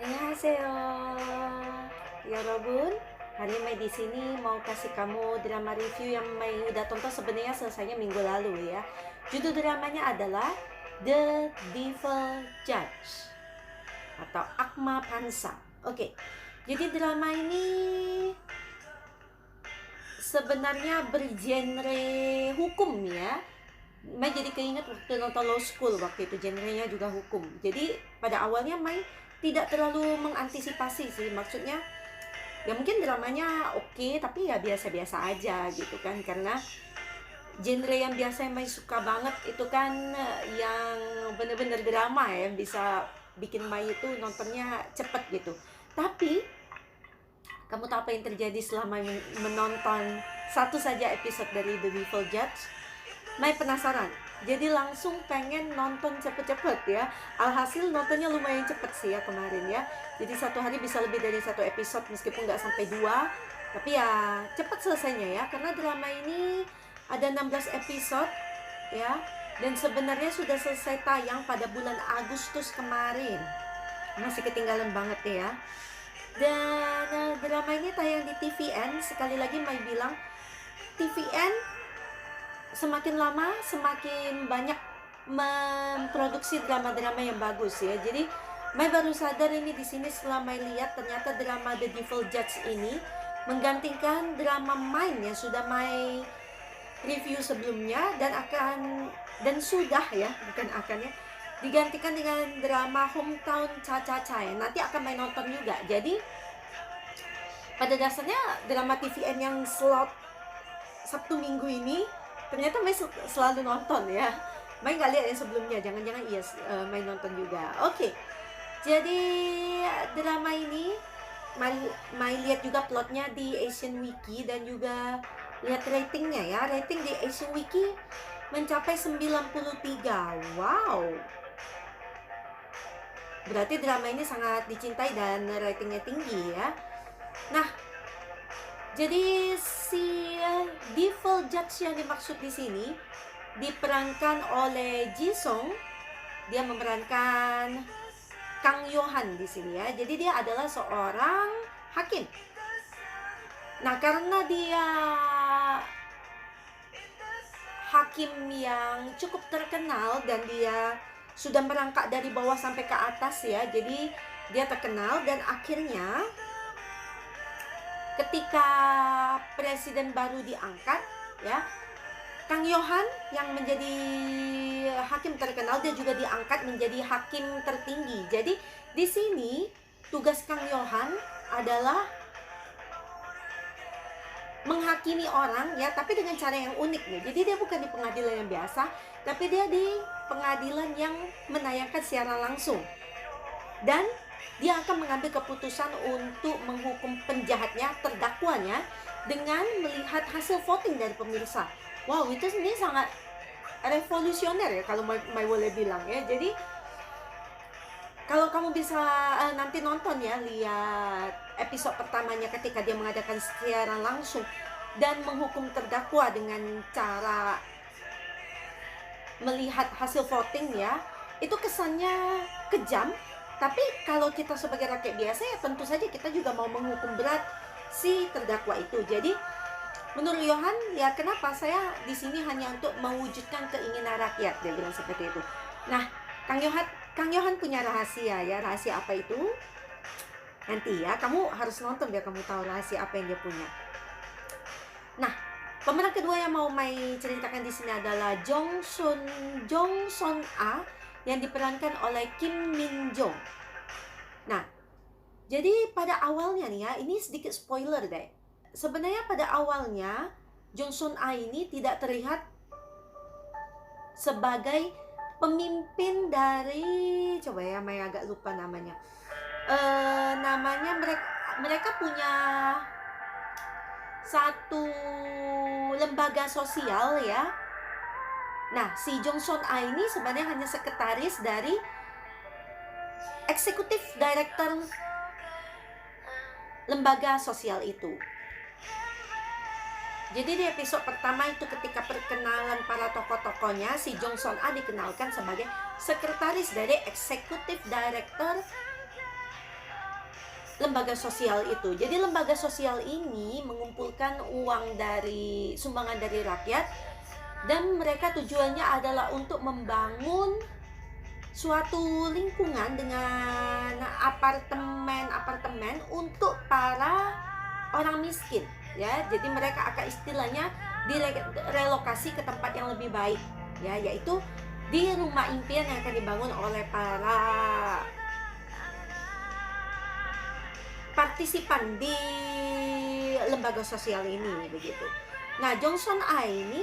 Annyeonghaseyo, Yorobun. Hari Mai di sini mau kasih kamu drama review yang Mai udah tonton, sebenarnya selesainya minggu lalu ya. Judul dramanya adalah The Devil Judge atau Akma Pansa. Oke, jadi drama ini sebenarnya bergenre hukum ya. Mai jadi keinget waktu nonton Law School waktu itu, genrenya juga hukum. Jadi pada awalnya Mai tidak terlalu mengantisipasi sih, maksudnya ya mungkin dramanya oke, tapi ya biasa-biasa aja gitu kan, karena genre yang biasa yang Mai suka banget itu kan yang bener-bener drama ya, bisa bikin Mai itu nontonnya cepet gitu. Tapi kamu tahu apa yang terjadi selama menonton satu saja episode dari The Devil Judge? Mai penasaran, jadi langsung pengen nonton cepet-cepet ya. Alhasil nontonnya lumayan cepet sih ya kemarin ya. Jadi satu hari bisa lebih dari satu episode, meskipun nggak sampai 2. Tapi ya cepet selesainya ya, karena drama ini ada 16 episode ya. Dan sebenarnya sudah selesai tayang pada bulan Agustus kemarin. Masih ketinggalan banget ya. Dan drama ini tayang di TVN. Sekali lagi Mai bilang, TVN semakin lama semakin banyak memproduksi drama-drama yang bagus ya. Jadi Mai baru sadar ini di sini setelah Mai lihat, ternyata drama The Devil Judge ini menggantikan drama Mine yang sudah Mai review sebelumnya, dan sudah ya, bukan akan ya, digantikan dengan drama Hometown Cha-Cha-Cha ya. Nanti akan Mai nonton juga. Jadi pada dasarnya drama TVN yang slot Sabtu Minggu ini ternyata Mai selalu nonton ya. Mai nggak lihat yang sebelumnya, jangan-jangan iya Mai nonton juga. Oke, jadi drama ini Mai lihat juga plotnya di Asian Wiki dan juga lihat ratingnya ya. Rating di Asian Wiki mencapai 93. Wow, berarti drama ini sangat dicintai dan ratingnya tinggi ya. Nah, jadi si Devil Judge yang dimaksud di sini diperankan oleh Ji Sung. Dia memerankan Kang Yohan di sini ya. Jadi dia adalah seorang hakim. Nah, karena dia hakim yang cukup terkenal dan dia sudah merangkak dari bawah sampai ke atas ya. Jadi dia terkenal, dan akhirnya ketika presiden baru diangkat ya, Kang Yohan yang menjadi hakim terkenal, dia juga diangkat menjadi hakim tertinggi. Jadi di sini tugas Kang Yohan adalah menghakimi orang ya, tapi dengan cara yang unik nih. Jadi dia bukan di pengadilan yang biasa, tapi dia di pengadilan yang menayangkan secara langsung. Dan dia akan mengambil keputusan untuk menghukum penjahatnya, terdakwanya, dengan melihat hasil voting dari pemirsa. Wow, itu ini sangat revolusioner ya kalau Mai boleh bilang ya. Jadi kalau kamu bisa nanti nonton ya, lihat episode pertamanya ketika dia mengadakan siaran langsung dan menghukum terdakwa dengan cara melihat hasil voting ya, itu kesannya kejam. Tapi kalau kita sebagai rakyat biasa ya tentu saja kita juga mau menghukum berat si terdakwa itu. Jadi menurut Yohan ya, kenapa saya di sini hanya untuk mewujudkan keinginan rakyat, dia bilang seperti itu. Nah, Kang Yohan punya rahasia ya. Rahasia apa itu? Nanti ya, kamu harus nonton biar kamu tahu rahasia apa yang dia punya. Nah, pemeran kedua yang mau Mai ceritakan di sini adalah Jong Son A yang diperankan oleh Kim Min Jong. Nah, jadi pada awalnya nih ya, ini sedikit spoiler deh. Sebenarnya pada awalnya Jong Son A ini tidak terlihat sebagai pemimpin dari, coba ya, Mai agak lupa namanya. Namanya mereka punya satu lembaga sosial ya. Nah, si Jong Son A ini sebenarnya hanya sekretaris dari eksekutif director lembaga sosial itu. Jadi di episode pertama itu ketika perkenalan para tokoh-tokohnya, si Jong Son A dikenalkan sebagai sekretaris dari eksekutif director lembaga sosial itu. Jadi lembaga sosial ini mengumpulkan uang dari sumbangan dari rakyat, dan mereka tujuannya adalah untuk membangun suatu lingkungan dengan apartemen untuk para orang miskin, ya. Jadi mereka akan istilahnya direlokasi ke tempat yang lebih baik, ya, yaitu di rumah impian yang akan dibangun oleh para partisipan di lembaga sosial ini, begitu. Nah, Jong Son A ini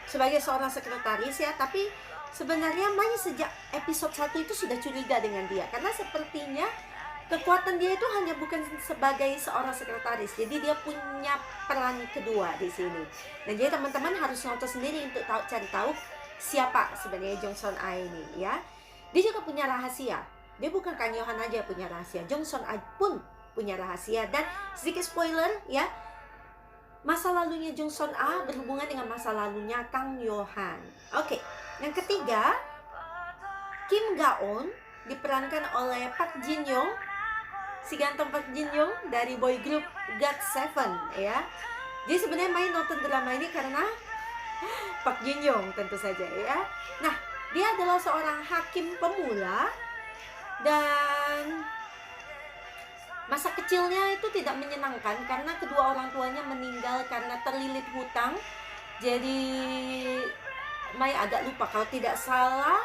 sebagai seorang sekretaris, ya, tapi sebenarnya Mai sejak episode 1 itu sudah curiga dengan dia, karena sepertinya kekuatan dia itu hanya bukan sebagai seorang sekretaris, jadi dia punya peran kedua di sini. Dan jadi teman-teman harus nonton sendiri untuk cari tahu siapa sebenarnya Jong Son A ini, ya. Dia juga punya rahasia. Dia bukan Kang Yohan aja punya rahasia, Jong Son A pun punya rahasia. Dan sedikit spoiler, ya, masa lalunya Jong Son A berhubungan dengan masa lalunya Kang Yohan. Oke, yang ketiga, Kim Ga-eun diperankan oleh Park Jin Young, si ganteng Park Jin Young dari boy group GOT7, ya. Jadi sebenarnya main nonton drama ini karena Park Jin Young tentu saja, ya. Nah, dia adalah seorang hakim pemula, dan masa kecilnya itu tidak menyenangkan karena kedua orang tuanya meninggal karena terlilit hutang. Jadi Mai agak lupa, kalau tidak salah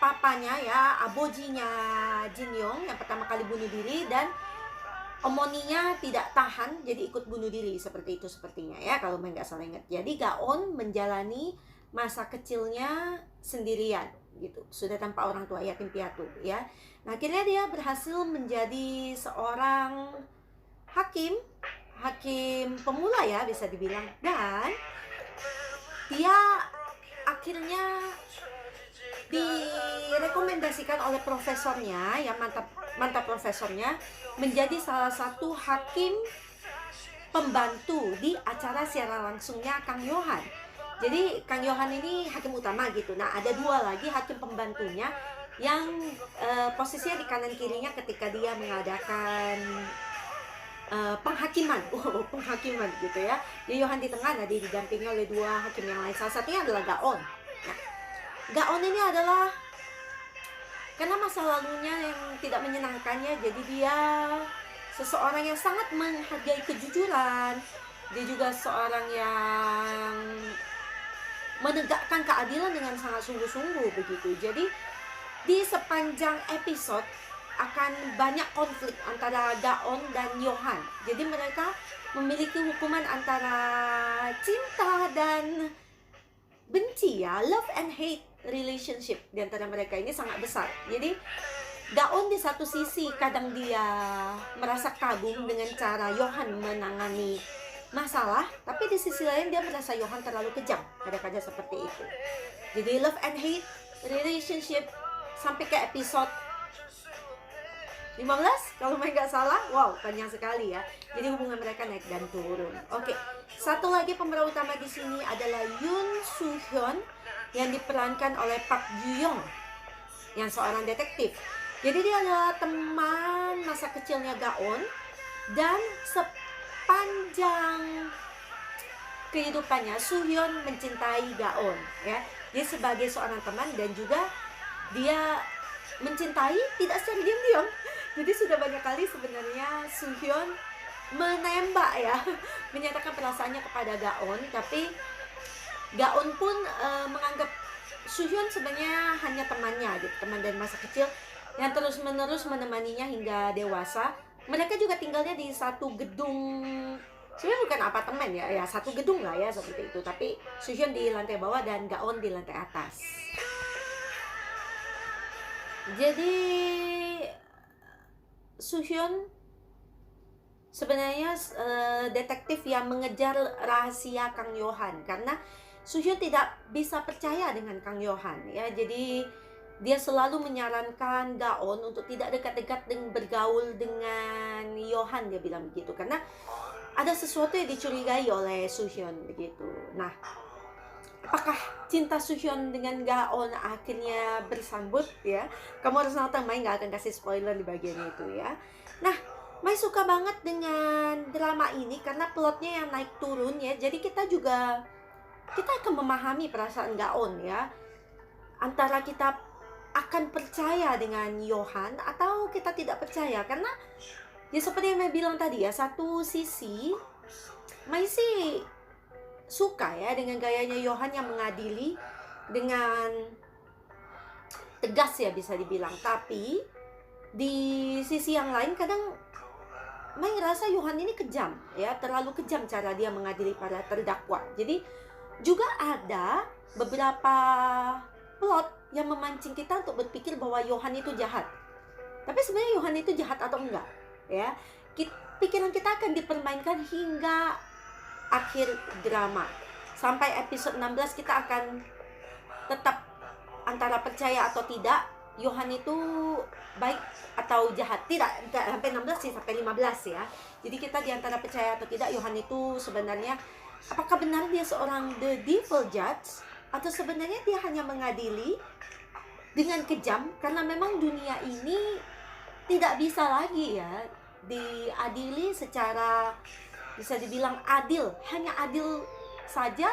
papanya, ya, abojinya Jin Young yang pertama kali bunuh diri, dan omoninya tidak tahan jadi ikut bunuh diri, seperti itu sepertinya, ya, kalau Mai nggak salah ingat. Jadi Ga-eun menjalani masa kecilnya sendirian gitu, sudah tanpa orang tua, yatim piatu, ya. Nah, akhirnya dia berhasil menjadi seorang hakim pemula, ya, bisa dibilang. Dan dia akhirnya direkomendasikan oleh profesornya, ya, mantap profesornya, menjadi salah satu hakim pembantu di acara siaran langsungnya Kang Yohan. Jadi Kang Yohan ini hakim utama gitu. Nah, ada dua lagi hakim pembantunya yang posisinya di kanan kirinya ketika dia mengadakan penghakiman, penghakiman gitu, ya. Jadi Yohan di tengah, nah dia didampingi oleh dua hakim yang lain. Salah satunya adalah Ga-eun. Nah, Ga-eun ini adalah karena masa lalunya yang tidak menyenangkannya, jadi dia seseorang yang sangat menghargai kejujuran. Dia juga seorang yang menegakkan keadilan dengan sangat sungguh-sungguh, begitu. Jadi di sepanjang episode akan banyak konflik antara Ga-eun dan Yohan. Jadi mereka memiliki hubungan antara cinta dan benci, ya, love and hate relationship di antara mereka ini sangat besar. Jadi Ga-eun di satu sisi kadang dia merasa kagum dengan cara Yohan menangani masalah, tapi di sisi lain dia merasa Yohan terlalu kejam, kadang-kadang seperti itu. Jadi love and hate relationship sampai ke episode 15 kalau nggak salah. Wow, panjang sekali, ya. Jadi hubungan mereka naik dan turun. Oke, satu lagi pemeran utama di sini adalah Yoon Soo Hyun yang diperankan oleh Park Ju Young, yang seorang detektif. Jadi dia adalah teman masa kecilnya Ga-eun, dan sepanjang kehidupannya Soo Hyun mencintai Ga-eun, ya. Dia sebagai seorang teman, dan juga dia mencintai tidak secara diam-diam. Jadi sudah banyak kali sebenarnya Soo Hyun menembak, ya, menyatakan perasaannya kepada Ga-eun, tapi Ga-eun pun menganggap Soo Hyun sebenarnya hanya temannya, gitu, teman dari masa kecil yang terus-menerus menemaninya hingga dewasa. Mereka juga tinggalnya di satu gedung, sebenarnya bukan apartemen, ya, satu gedung lah, ya, seperti itu. Tapi Soo Hyun di lantai bawah dan Ga-eun di lantai atas. Jadi Soo Hyun sebenarnya detektif yang mengejar rahasia Kang Yohan, karena Soo Hyun tidak bisa percaya dengan Kang Yohan, ya. Jadi dia selalu menyarankan Gaon untuk tidak dekat-dekat dengan bergaul dengan Yohan, dia bilang begitu, karena ada sesuatu yang dicurigai oleh Suhyun begitu. Nah, apakah cinta Suhyun dengan Gaon akhirnya bersambut ya? Kamu harus nonton, Mai nggak akan kasih spoiler di bagian itu ya. Nah, Mai suka banget dengan drama ini karena plotnya yang naik turun ya. Jadi kita akan memahami perasaan Gaon ya. Antara kita akan percaya dengan Yohan atau kita tidak percaya, karena ya seperti yang Mai bilang tadi ya, satu sisi Mai sih suka ya dengan gayanya Yohan yang mengadili dengan tegas ya bisa dibilang, tapi di sisi yang lain kadang Mai ngerasa Yohan ini kejam ya, terlalu kejam cara dia mengadili para terdakwa. Jadi juga ada beberapa plot yang memancing kita untuk berpikir bahwa Yohan itu jahat. Tapi sebenarnya Yohan itu jahat atau enggak ya? Pikiran kita akan dipermainkan hingga akhir drama. Sampai episode 16 kita akan tetap antara percaya atau tidak Yohan itu baik atau jahat. Tidak sampai 16 sih, sampai 15 ya. Jadi kita diantara percaya atau tidak Yohan itu sebenarnya apakah benar dia seorang the devil judge, atau sebenarnya dia hanya mengadili dengan kejam karena memang dunia ini tidak bisa lagi ya diadili secara bisa dibilang adil, hanya adil saja,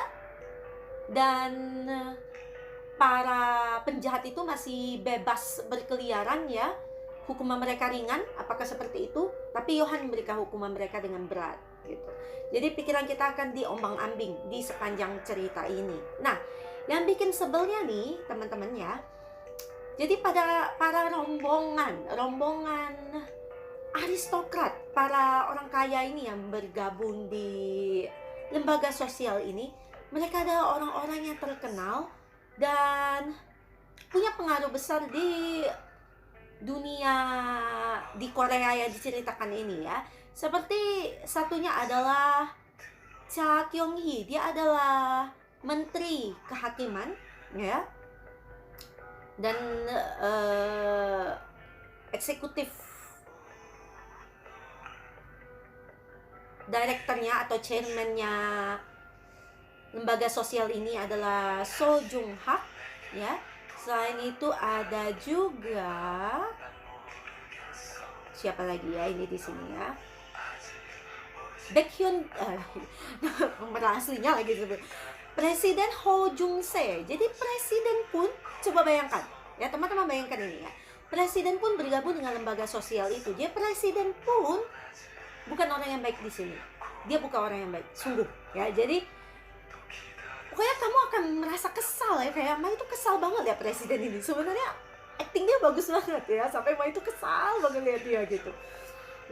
dan para penjahat itu masih bebas berkeliaran ya. Hukuman mereka ringan, apakah seperti itu? Tapi Yohan memberikan hukuman mereka dengan berat gitu. Jadi pikiran kita akan diombang-ambing di sepanjang cerita ini. Nah, yang bikin sebelnya nih teman-teman ya, jadi pada para rombongan aristokrat, para orang kaya ini yang bergabung di lembaga sosial ini, mereka adalah orang-orang yang terkenal dan punya pengaruh besar di dunia di Korea yang diceritakan ini ya. Seperti satunya adalah Cha Kyung-hee, dia adalah menteri kehakiman ya, dan eksekutif direkturnya atau chairmannya lembaga sosial ini adalah So Jung Hak ya. Selain itu ada juga siapa lagi ya ini di sini ya, Baekhyun, pemeran aslinya lagi disebut, Presiden Ho Jung Se. Jadi presiden pun, coba bayangkan ya teman-teman, bayangkan ini ya, presiden pun bergabung dengan lembaga sosial itu. Dia presiden pun bukan orang yang baik di sini, dia bukan orang yang baik sungguh ya. Jadi pokoknya kamu akan merasa kesal ya, kayak Mai itu kesal banget ya presiden ini. Sebenarnya acting dia bagus banget ya, sampai Mai itu kesal banget lihat dia gitu.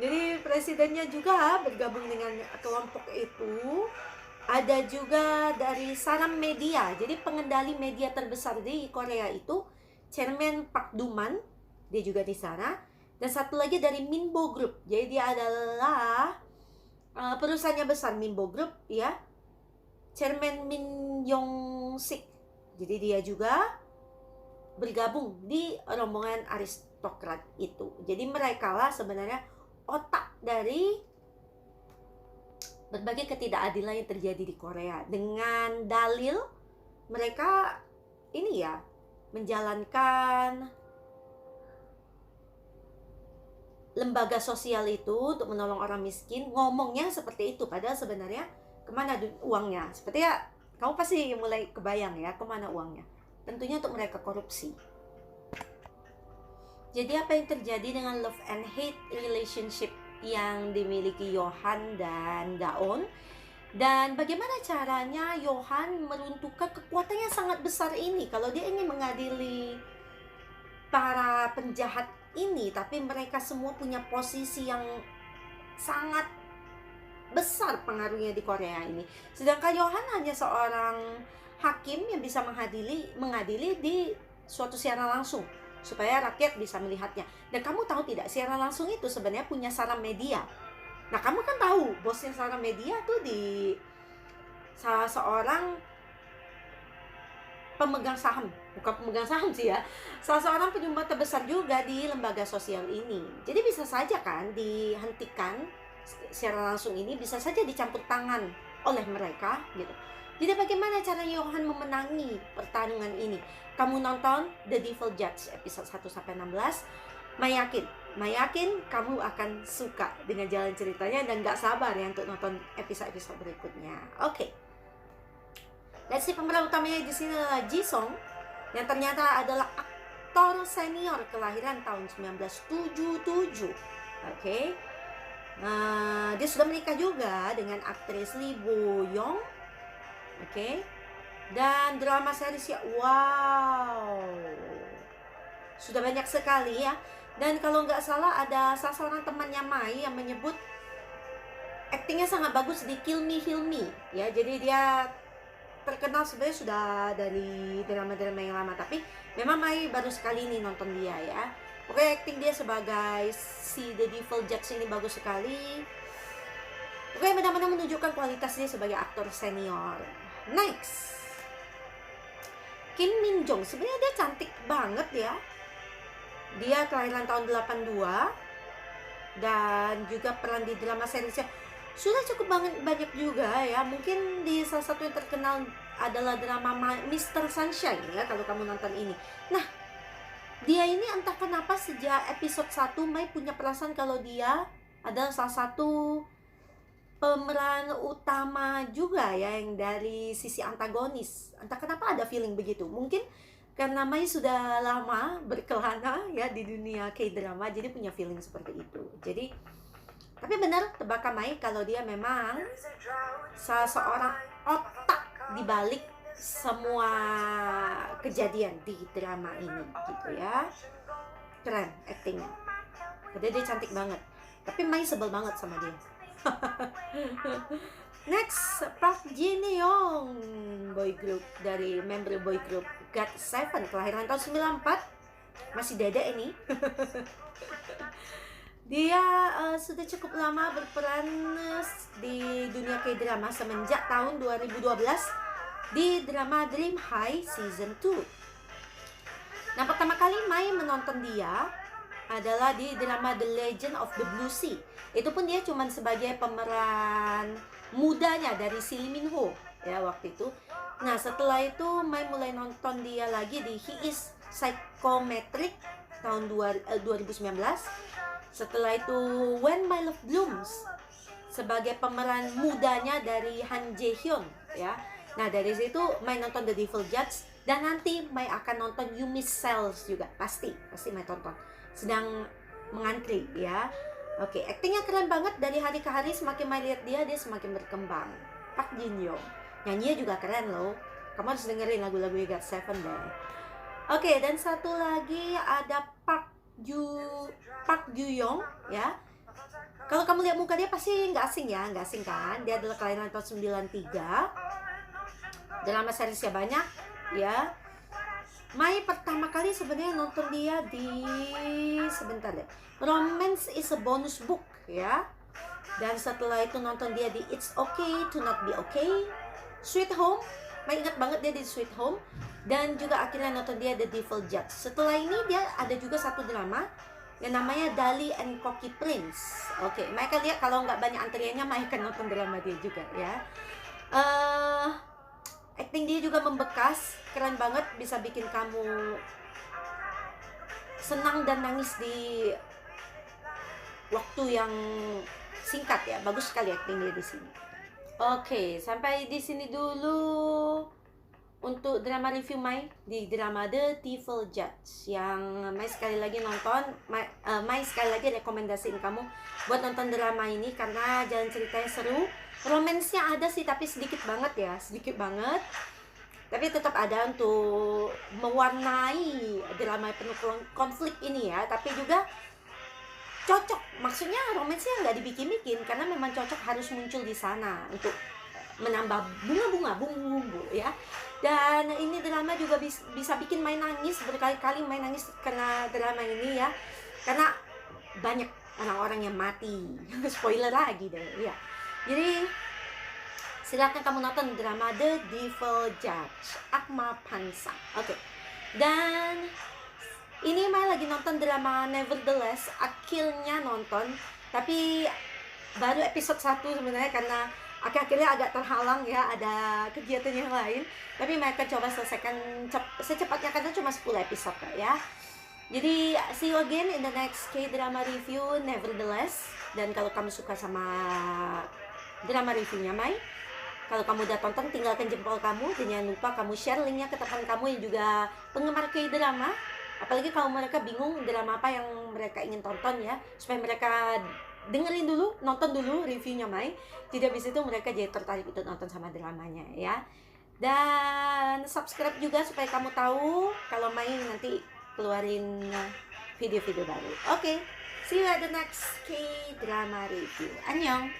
Jadi presidennya juga bergabung dengan kelompok itu. Ada juga dari Saram Media, jadi pengendali media terbesar di Korea itu Chairman Park Duman, dia juga di sana. Dan satu lagi dari Minbo Group, jadi dia adalah perusahaannya besar Minbo Group ya. Chairman Min Yong Sik, jadi dia juga bergabung di rombongan aristokrat itu. Jadi mereka lah sebenarnya otak dari berbagai ketidakadilan yang terjadi di Korea. Dengan dalil mereka ini ya menjalankan lembaga sosial itu untuk menolong orang miskin. Ngomongnya seperti itu, padahal sebenarnya kemana uangnya? Seperti ya kamu pasti mulai kebayang ya kemana uangnya. Tentunya untuk mereka korupsi. Jadi apa yang terjadi dengan love and hate relationship yang dimiliki Yohan dan Gaon, dan bagaimana caranya Yohan meruntuhkan kekuatannya sangat besar ini kalau dia ingin mengadili para penjahat ini, tapi mereka semua punya posisi yang sangat besar pengaruhnya di Korea ini. Sedangkan Yohan hanya seorang hakim yang bisa mengadili di suatu siaran langsung supaya rakyat bisa melihatnya. Dan kamu tahu tidak, siaran langsung itu sebenarnya punya Saram Media. Nah, kamu kan tahu bosnya Saram Media tuh di salah seorang pemegang saham, bukan pemegang saham sih ya, salah seorang penyumbang terbesar juga di lembaga sosial ini. Jadi bisa saja kan dihentikan secara langsung, ini bisa saja dicampur tangan oleh mereka gitu. Jadi bagaimana cara Johan memenangi pertarungan ini? Kamu nonton The Devil Judge episode 1-16, Mai yakin kamu akan suka dengan jalan ceritanya dan gak sabar ya untuk nonton episode-episode berikutnya. Oke. Let's see, pemeran utamanya di sini adalah Ji Song, yang ternyata adalah aktor senior kelahiran tahun 1977. Oke. Dia sudah menikah juga dengan aktris Lee Bo Young. Oke. Dan drama seriesnya, wow, sudah banyak sekali ya. Dan kalau nggak salah ada salah seorang temannya Mai yang menyebut aktingnya sangat bagus di Kill Me Heal Me ya. Jadi dia terkenal sebenarnya sudah dari drama-drama yang lama, tapi memang Mai baru sekali ini nonton dia ya. Pokoknya akting dia sebagai si The Devil Judge ini bagus sekali. Pokoknya benar-benar menunjukkan kualitas dia sebagai aktor senior. Next, Kim Min Jong. Sebenarnya dia cantik banget ya. Dia kelahiran tahun 82 dan juga peran di drama seriesnya sudah cukup banyak juga ya. Mungkin di salah satu yang terkenal adalah drama Mr. Sunshine ya, kalau kamu nonton ini. Nah, dia ini entah kenapa sejak episode 1 Mai punya perasaan kalau dia adalah salah satu pemeran utama juga ya, yang dari sisi antagonis. Entah kenapa ada feeling begitu. Mungkin karena Mai sudah lama berkelana ya di dunia K-drama, jadi punya feeling seperti itu. Jadi, tapi benar tebakan Mai kalau dia memang salah seorang otak dibalik semua kejadian di drama ini gitu ya. Keren aktingnya. Padahal dia cantik banget. Tapi Mai sebel banget sama dia. Next, Park Jin Young, boy group dari member boy group GOT7, kelahiran tahun 94, masih dada ini. Dia sudah cukup lama berperan di dunia K-drama semenjak tahun 2012 di drama Dream High Season 2. Nah, pertama kali Mai menonton dia adalah di drama The Legend of the Blue Sea. Itu pun dia cuma sebagai pemeran mudanya dari si Lee Min Ho ya waktu itu. Nah, setelah itu Mai mulai nonton dia lagi di He Is Psychometric tahun 2019. Setelah itu When My Love Blooms sebagai pemeran mudanya dari Han Jae Hyun ya. Nah, dari situ Mai nonton The Devil Judge, dan nanti Mai akan nonton You Miss Cells juga, pasti Mai tonton. Sedang mengantri ya. Oke, aktingnya keren banget, dari hari ke hari semakin Mai lihat dia semakin berkembang. Park Jin Young, nyanyinya juga keren loh. Kamu harus dengerin lagu-lagu GOT7 deh. Oke, dan satu lagi ada Park Ju Young ya. Kalau kamu lihat muka dia pasti nggak asing ya, nggak asing kan? Dia adalah kelahiran tahun 93. Drama seriesnya banyak ya. Mai pertama kali sebenarnya nonton dia di Romance is a Bonus Book ya. Dan setelah itu nonton dia di It's Okay to Not Be Okay, Sweet Home. Mai ingat banget dia di Sweet Home. Dan juga akhirnya nonton dia The Devil Judge. Setelah ini dia ada juga satu drama yang namanya Dali and Cocky Prince. Oke, Mai akan lihat kalau nggak banyak antriannya, Mai akan nonton drama dia juga ya. Acting dia juga membekas, keren banget, bisa bikin kamu senang dan nangis di waktu yang singkat ya. Bagus sekali acting dia di sini. Oke, sampai di sini dulu untuk drama review Mai di drama The Devil Judge, yang Mai sekali lagi nonton. Mai sekali lagi rekomendasiin kamu buat nonton drama ini karena jalan ceritanya seru. Romansnya ada sih, tapi sedikit banget ya, sedikit banget. Tapi tetap ada untuk mewarnai drama penuh konflik ini ya. Tapi juga cocok, maksudnya romansnya nggak dibikin-bikin, karena memang cocok harus muncul di sana untuk menambah bunga-bunga, bumbu-bumbu ya. Dan ini drama juga bisa bikin Mai nangis, berkali-kali Mai nangis karena drama ini ya. Karena banyak orang-orang yang mati. Spoiler lagi deh ya. Jadi Silakan kamu nonton drama The Devil Judge, Akma Pansa. Oke. Dan ini Mai lagi nonton drama Nevertheless, akhirnya nonton, tapi baru episode 1 sebenarnya karena akhir-akhirnya agak terhalang ya, ada kegiatan yang lain. Tapi Mai akan coba selesaikan secepatnya karena cuma 10 episode kok ya. Jadi see you again in the next K-drama review Nevertheless. Dan kalau kamu suka sama drama reviewnya Mai, kalau kamu udah tonton, tinggalkan jempol kamu. Dan jangan lupa kamu share linknya ke teman kamu yang juga penggemar K-drama. Apalagi kalau mereka bingung drama apa yang mereka ingin tonton ya, supaya mereka dengerin dulu, nonton dulu reviewnya Mai. Jadi habis itu mereka jadi tertarik untuk nonton sama dramanya ya. Dan subscribe juga supaya kamu tahu kalau Mai nanti keluarin video-video baru. Oke, see you at the next K-drama review. Annyeong!